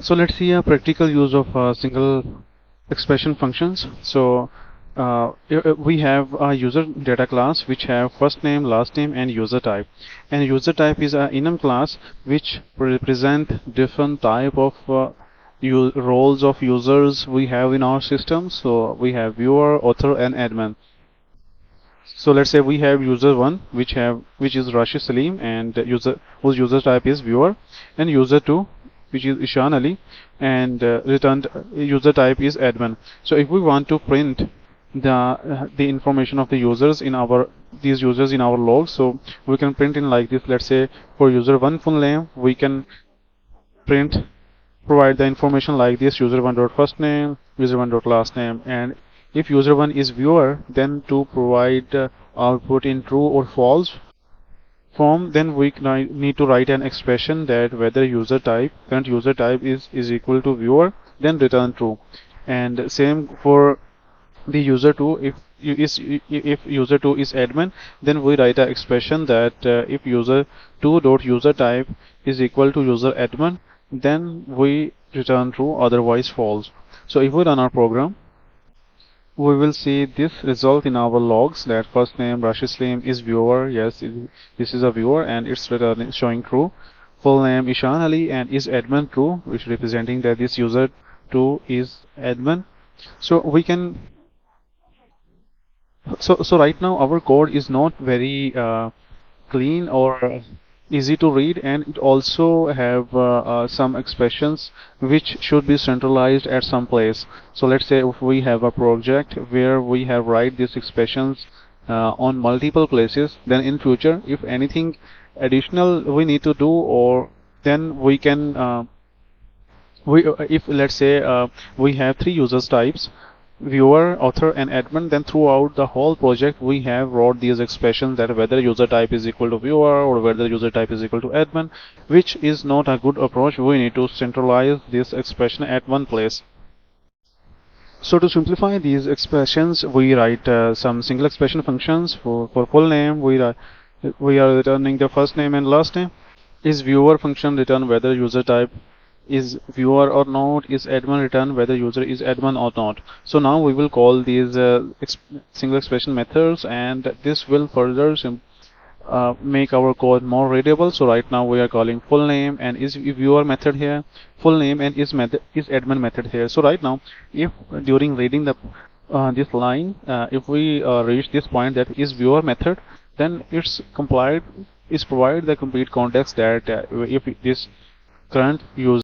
So let's see a practical use of single expression functions. So we have a user data class which have first name, last name, and user type. And user type is an enum class which represent different type of roles of users we have in our system. So we have viewer, author, and admin. So let's say we have user 1 which is Rashid Saleem, and user whose user type is viewer, and user 2 which is Ishan Ali, and returned user type is admin. So if we want to print the information of the users in our these users in our log, so we can print in like this. Let's say for user 1 full name, we can print provide the information like this: user 1 dot first name, user 1 dot last name. And if user 1 is viewer, then to provide output in true or false form, then we need to write an expression that whether user type current user type is equal to viewer, then return true. And same for the user 2. If user 2 is admin, then we write an expression that if user 2 dot user type is equal to user admin, then we return true, otherwise false. So if we run our program, we will see this result in our logs that first name Rashid Saleem is viewer. Yes, this is a viewer, and it's returning showing true. Full name Ishan Ali and is admin, true, which representing that this user 2 is admin. So we can so right now our code is not very clean or easy to read, and it also have some expressions which should be centralized at some place. So let's say if we have a project where we have write these expressions on multiple places, then in future if anything additional we need to do, or then we can if let's say we have three users types: viewer, author, and admin, then throughout the whole project we have wrote these expressions that whether user type is equal to viewer or whether user type is equal to admin, which is not a good approach. We need to centralize this expression at one place. So to simplify these expressions, we write some single expression functions. For full name, we are returning the first name and last name. Is viewer function return whether user type is viewer or not, is admin return whether user is admin or not. So now we will call these single expression methods, and this will further make our code more readable. So right now we are calling full name and is viewer method here, full name and is admin method here. So right now, if during reading the this line, if we reach this point that is viewer method, then it's complied is provide the complete context that if this current user